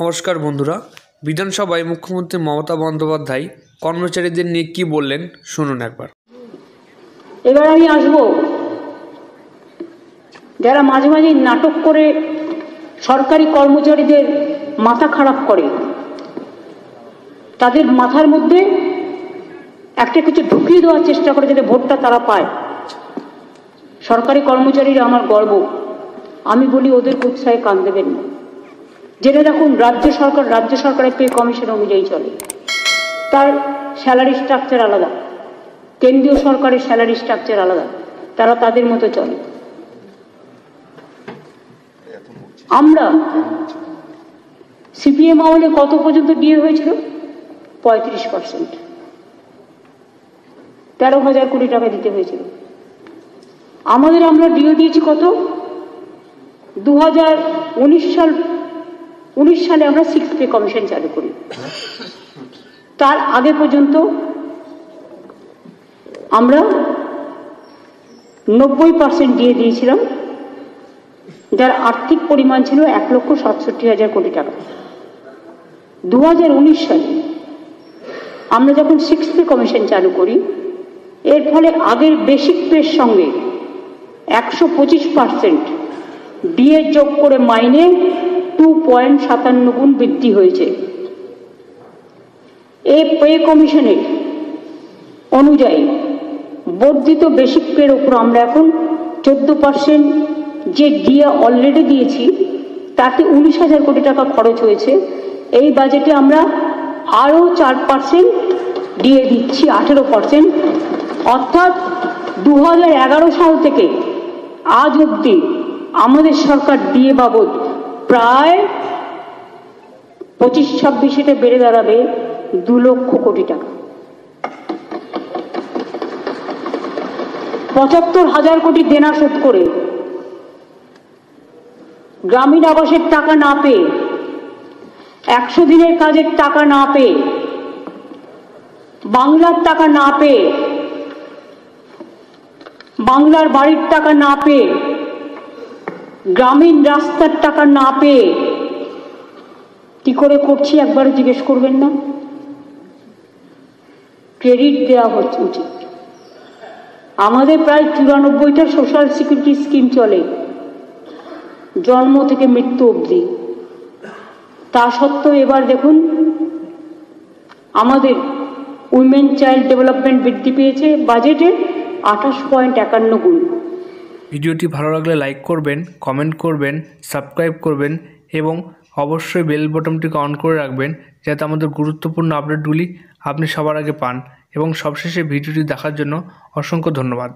নমস্কার বন্ধুরা, বিধানসভায় মুখ্যমন্ত্রী মমতা বন্দ্যোপাধ্যায় কর্মচারীদের নিয়ে কি বললেন শুনুন একবার। এবার আমি আসব যারা মাঝে মাঝে নাটক করে সরকারি কর্মচারীদের মাথা খারাপ করে, তাদের মাথার মধ্যে একটা কিছু ঢুকিয়ে দেওয়ার চেষ্টা করে যাতে ভোটটা তারা পায়। সরকারি কর্মচারীরা আমার গর্ব, আমি বলি ওদের উৎসাহে কান দেবেন না। যেটা দেখুন, রাজ্য সরকারের পে কমিশন অনুযায়ী চলে, তার স্যালারি স্ট্রাকচার আলাদা, কেন্দ্রীয় সরকারের স্যালারি স্ট্রাকচার আলাদা, তারা তাদের মতো চলে। আমরা সিপিএম আমলে কত পর্যন্ত ডিএ হয়েছিল? 35%, 13,000 কোটি টাকা দিতে হয়েছিল। আমরা ডিও দিয়েছি কত? 2019 সালে আমরা 6th পে কমিশন চালু করি। তার আগে পর্যন্ত আমরা 90% দিয়ে দিয়েছিলাম, যার আর্থিক পরিমাণ ছিল 1,67,000 কোটি টাকা। 2019 সালে আমরা যখন 6th পে কমিশন চালু করি, এর ফলে আগের বেসিক পের সঙ্গে 125% ডিএ যোগ করে মাইনে 2.57 গুণ বৃদ্ধি হয়েছে। এই পে কমিশনের অনুযায়ী বর্ধিত বেসিক পের উপর আমরা এখন 14% যে ডিএ অলরেডি দিয়েছি, তাতে 19,000 কোটি টাকা খরচ হয়েছে। এই বাজেটে আমরা আরও 4% ডিএ দিচ্ছি, 18%। অর্থাৎ 2011 সাল থেকে আজ অবধি আমাদের সরকার ডিএ বাবদ প্রায় 25-26 বেড়ে দাঁড়াবে 2 লক্ষ কোটি টাকা। 75,000 কোটি দেনা শোধ করে, গ্রামীণ আবাসের টাকা না পেয়ে, 100 দিনের কাজের টাকা না পেয়ে, বাংলার টাকা না পেয়ে, বাংলার বাড়ির টাকা না পেয়ে, গ্রামীণ রাস্তার টাকা না পেয়ে কি করে করছি একবারও জিজ্ঞেস করবেন না? ক্রেডিট দেওয়া হচ্ছে উচিত। আমাদের প্রায় 94টা সোশ্যাল সিকিউরিটি স্কিম চলে, জন্ম থেকে মৃত্যু অবধি। তা সত্ত্বেও এবার দেখুন, আমাদের উইমেন চাইল্ড ডেভেলপমেন্ট বৃদ্ধি পেয়েছে বাজেটে 28.51 গুণ। ভিডিওটি ভালো লাগলে লাইক করবেন, কমেন্ট করবেন, সাবস্ক্রাইব করবেন এবং অবশ্যই বেল বাটনটিকে অন করে রাখবেন, যাতে আমাদের গুরুত্বপূর্ণ আপডেটগুলি আপনি সবার আগে পান। এবং সবশেষে ভিডিওটি দেখার জন্য অসংখ্য ধন্যবাদ।